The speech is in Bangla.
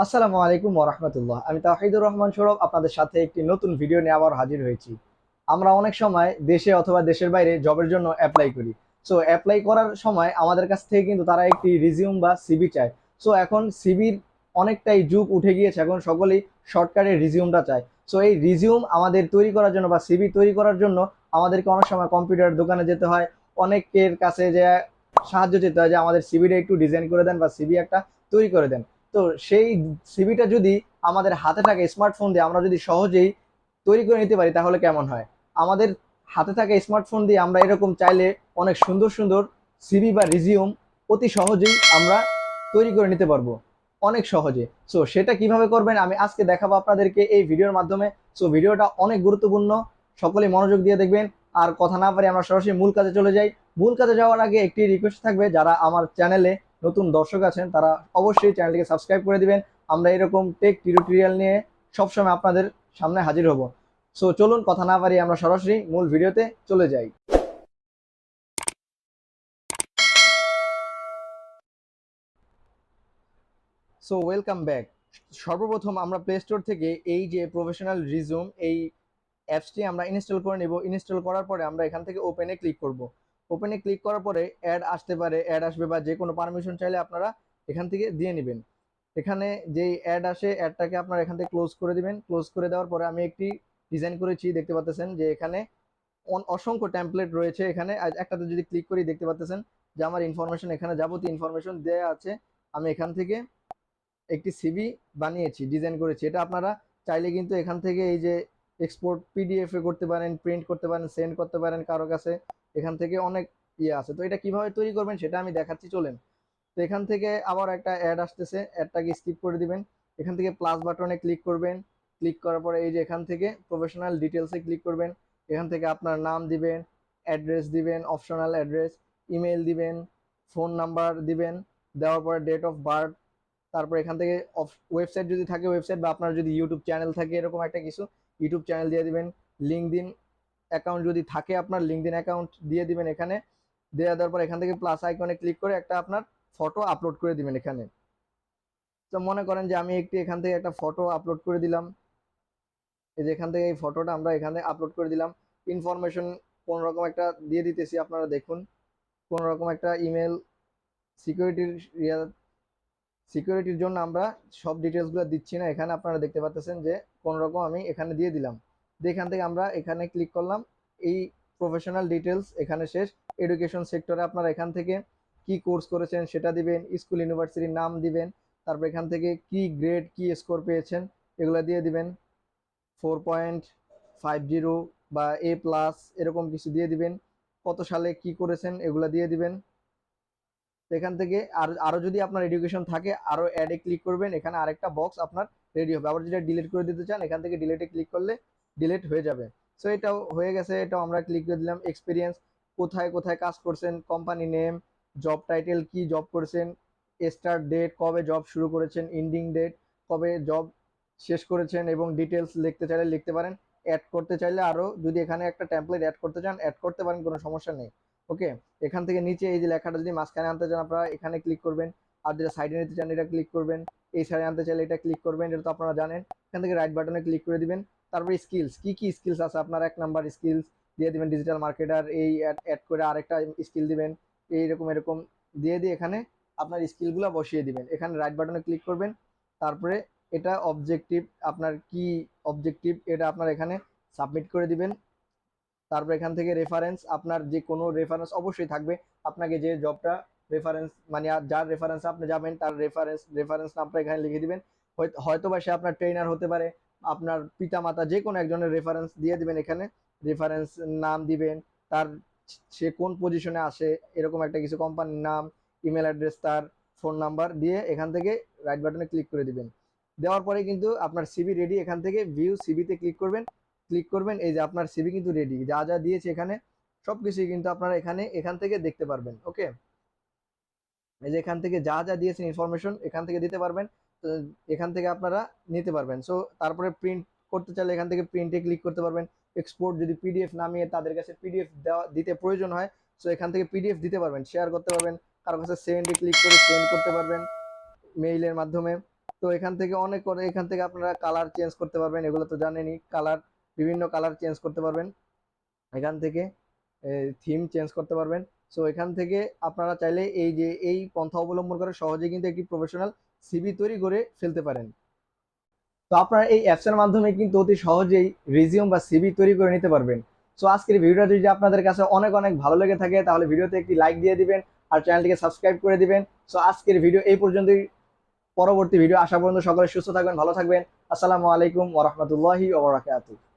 আসসালামু আলাইকুম ওয়া রাহমাতুল্লাহ। আমি তাওহিদুর রহমান সৌরভ আপনাদের সাথে একটি নতুন ভিডিও নিয়ে আবার হাজির হয়েছি। আমরা অনেক সময় দেশে অথবা দেশের বাইরে জবের জন্য অ্যাপ্লাই করি। সো অ্যাপ্লাই করার সময় আমাদের কাছ থেকে কিন্তু তারা একটি রিজিউম বা সিভি চায়। সো এখন সিভির অনেকটাই যুগ উঠে গিয়েছে, এখন সকলেই শর্টকাটে রিজিউমটা চায়। সো এই রিজিউম আমাদের তৈরি করার জন্য বা সিভি তৈরি করার জন্য আমাদেরকে অনেক সময় কম্পিউটার দোকানে যেতে হয়, অনেকের কাছে যে সাহায্য চেতে হয় যে আমাদের সিভিটা একটু ডিজাইন করে দেন বা সিভি একটা তৈরি করে দেন। তো সেই সিভিটা যদি আমাদের হাতে থাকা স্মার্টফোন দিয়ে আমরা যদি সহজেই তৈরি করে নিতে পারি তাহলে কেমন হয়? আমাদের হাতে থাকা স্মার্টফোন দিয়ে আমরা এরকম চাইলে অনেক সুন্দর সুন্দর সিভি বা রিজিউম অতি সহজেই আমরা তৈরি করে নিতে পারবো, অনেক সহজে। সো সেটা কিভাবে করবেন আমি আজকে দেখাবো আপনাদেরকে এই ভিডিওর মাধ্যমে। সো ভিডিওটা অনেক গুরুত্বপূর্ণ, সকলে মনোযোগ দিয়ে দেখবেন। আর কথা না পারি আমরা সরাসরি মূল কাজে চলে যাই। মূল কাজে যাওয়ার আগে একটি রিকোয়েস্ট থাকবে, যারা আমার চ্যানেলে নতুন দর্শক আছেন তারা অবশ্যই চ্যানেলটিকে সাবস্ক্রাইব করে দিবেন। আমরা এরকম টেক টিউটোরিয়াল নিয়ে সবসময় আপনাদের সামনে হাজির হব। সো চলুন কথা না পারি আমরা সরাসরি মূল ভিডিওতে চলে যাই। So welcome back. সর্বপ্রথম আমরা প্লে স্টোর থেকে এই যে প্রফেশনাল রিজুম এই অ্যাপসটি আমরা ইনস্টল করে নেব। ইনস্টল করার পরে আমরা এখান থেকে ওপেনে ক্লিক করব। ওপেনে ক্লিক করার পরে অ্যাড আসতে পারে, অ্যাড আসবে বা যে কোনো পারমিশন চাইলে আপনারা এখান থেকে দিয়ে নেবেন। এখানে যেই অ্যাড আসে অ্যাডটাকে আপনারা এখান থেকে ক্লোজ করে দিবেন। ক্লোজ করে দেওয়ার পরে আমি একটি ডিজাইন করেছি, দেখতে পাচ্ছেন যে এখানে অসংখ্য টেমপ্লেট রয়েছে। এখানে একটাতে যদি ক্লিক করি দেখতে পাচ্ছেন যে আমার ইনফরমেশন, এখানে যাবতীয় ইনফরমেশন দেওয়া আছে। আমি এখান থেকে একটি সিভি বানিয়েছি, ডিজাইন করেছি। এটা আপনারা চাইলে কিন্তু এখান থেকে এই যে এক্সপোর্ট পিডিএফ এ করতে পারেন, প্রিন্ট করতে পারেন, সেন্ড করতে পারেন কারো কাছে। এখান থেকে অনেক ইয়ে আছে। তো এটা কিভাবে তৈরি করবেন সেটা আমি দেখাচ্ছি, চলেন। তো এখান থেকে আবার একটা অ্যাড আসতেছে, অ্যাডটাকে স্কিপ করে দিবেন। এখান থেকে প্লাস বাটনে ক্লিক করবেন। ক্লিক করার পরে এই যে এখান থেকে প্রফেশনাল ডিটেলসে ক্লিক করবেন। এখান থেকে আপনার নাম দিবেন, অ্যাড্রেস দিবেন, অপশনাল অ্যাড্রেস, ইমেল দিবেন, ফোন নাম্বার দিবেন। দেওয়ার পরে ডেট অফ বার্থ। তারপর এখান থেকে ওয়েবসাইট যদি থাকে ওয়েবসাইট, বা আপনার যদি ইউটিউব চ্যানেল থাকে এরকম একটা কিছু ইউটিউব চ্যানেল দিয়ে দিবেন। লিঙ্কডিন অ্যাকাউন্ট যদি থাকে আপনার, লিঙ্কডিন অ্যাকাউন্ট দিয়ে দিবেন। এখানে দেওয়ার পর এখান থেকে প্লাস আইকনে ক্লিক করে একটা আপনার ফটো আপলোড করে দিবেন এখানে। তো মনে করেন যে আমি একটি এখান থেকে একটা ফটো আপলোড করে দিলাম। এই যে এখান থেকে এই ফটোটা আমরা এখানে আপলোড করে দিলাম। ইনফরমেশন কোন রকম একটা দিয়ে দিতেছি, আপনারা দেখুন। কোন রকম একটা ইমেল, সিকিউরিটির সিকিউরিটির জন্য আমরা সব ডিটেলসগুলো দিচ্ছি না এখানে। আপনারা দেখতে পাচ্ছেন যে কোন রকম আমি এখানে দিয়ে দিলাম। এখান থেকে আমরা এখানে ক্লিক করলাম। এই প্রফেশনাল ডিটেলস এখানে শেষ। এডুকেশন সেক্টরে আপনারা এখান থেকে কি কোর্স করেছেন সেটা দিবেন, স্কুল ইউনিভার্সিটির নাম দিবেন। তারপর এখান থেকে কি গ্রেড কি স্কোর পেয়েছেন এগুলো দিয়ে দিবেন। 4.50 বা A+ এরকম কিছু দিয়ে দিবেন। কত সালে কি করেছেন এগুলো দিয়ে দিবেন। এখান থেকে আরো যদি আপনার এডুকেশন থাকে আরো অ্যাডে ক্লিক করবেন। এখানে আরেকটা বক্স আপনার রেডি হবে। আবার যেটা ডিলিট করে দিতে চান এখান থেকে ডিলিটে ক্লিক করলে ডিলিট হয়ে যাবে। সো এটাও হয়ে গেছে, এটাও আমরা ক্লিক করে দিলাম। এক্সপিরিয়েন্স, কোথায় কোথায় কাজ করছেন, কোম্পানি নেম, জব টাইটেল কি জব করেছেন, স্টার্ট ডেট কবে জব শুরু করেছেন, এন্ডিং ডেট কবে জব শেষ করেছেন, এবং ডিটেলস লিখতে চাইলে লিখতে পারেন। অ্যাড করতে চাইলে আরো যদি এখানে একটা টেমপ্লেট অ্যাড করতে চান অ্যাড করতে পারেন, কোনো সমস্যা নেই। ওকে। এখান থেকে নিচে এই যে লেখাটা যদি মাঝখানে আনতে চান আপনারা এখানে ক্লিক করবেন। আর যেটা সাইডে নিতে চান এটা ক্লিক করবেন। এই সাইডে আনতে চাইলে এটা ক্লিক করবেন, এটা তো আপনারা জানেন। এখান থেকে রাইট বাটনে ক্লিক করে দিবেন। তারপরে স্কিলস, কি কি স্কিলস আছে আপনার, 1 নাম্বার স্কিলস দিয়ে দিবেন ডিজিটাল মার্কেটার। এই অ্যাড করে আরেকটা স্কিল দিবেন। এইরকম এরকম দিয়ে দিয়ে এখানে আপনার স্কিলগুলো বসিয়ে দিবেন। এখানে রাইট বাটনে ক্লিক করবেন। তারপরে এটা অবজেক্টিভ, আপনার কি অবজেক্টিভ এটা আপনার এখানে সাবমিট করে দিবেন। তারপর এখান থেকে রেফারেন্স, আপনার যে কোনো রেফারেন্স অবশ্যই থাকবে। আপনাকে যে জবটা রেফারেন্স মানে যার রেফারেন্স আপনি যাবেন তার রেফারেন্স নামটা এখানে লিখে দিবেন। হয়তো বা সে আপনার ট্রেনার হতে পারে, আপনার পিতামাতা, যে কোনো একজনের রেফারেন্স দিয়ে দিবেন এখানে। রেফারেন্স নাম দিবেন, তার সে কোন পজিশনে আসে এরকম একটা কিছু, কোম্পানির নাম, ইমেল অ্যাড্রেস, তার ফোন নাম্বার দিয়ে এখান থেকে রাইট বাটনে ক্লিক করে দিবেন। দেওয়ার পরে কিন্তু আপনার সিভি রেডি। এখান থেকে ভিউ সিভিতে ক্লিক করবেন। এই যে আপনার সিভি কিন্তু রেডি, যা যা দিয়েছে এখানে সবকিছুই কিন্তু আপনারা এখান থেকে দেখতে পারবেন। ওকে। এই যে এখান থেকে যা যা দিয়েছেন ইনফরমেশন এখান থেকে দিতে পারবেন। তো এখান থেকে আপনারা নিতে পারবেন। সো তারপরে প্রিন্ট করতে চাইলে এখান থেকে প্রিন্টে ক্লিক করতে পারবেন। এক্সপোর্ট যদি পিডিএফ নামিয়ে তাদের কাছে পিডিএফ দিতে প্রয়োজন হয়, সো এখান থেকে পিডিএফ দিতে পারবেন, শেয়ার করতে পারবেন। কারো কাছে সেন্ডে ক্লিক করে সেন্ড করতে পারবেন মেইলের মাধ্যমে। তো এখান থেকে অনেক করে এখান থেকে আপনারা কালার চেঞ্জ করতে পারবেন, এগুলো তো জানেনই, কালার বিভিন্ন কালার চেঞ্জ করতে পারবেন এখান থেকে, থিম চেঞ্জ করতে পারবেন। সো এখান থেকে আপনারা চাইলে এই যে এই পন্থা অবলম্বন করে সহজে কিন্তু একটি প্রফেশনাল সিভি তৈরি করে ফেলতে পারেন। তো আপনারা এই অ্যাপসের মাধ্যমে কিন্তু অতি সহজেই রিজিউম বা সিভি তৈরি করে নিতে পারবেন। সো আজকের ভিডিওটা যদি আপনাদের কাছে অনেক অনেক ভালো লেগে থাকে তাহলে ভিডিওতে একটি লাইক দিয়ে দিবেন আর চ্যানেলটিকে সাবস্ক্রাইব করে দিবেন। সো আজকের ভিডিও এই পর্যন্তই, পরবর্তী ভিডিও আসা পর্যন্ত সকলে সুস্থ থাকবেন, ভালো থাকবেন। আসসালামু আলাইকুম ওয়া রাহমাতুল্লাহি ওয়া বারাকাতুহু।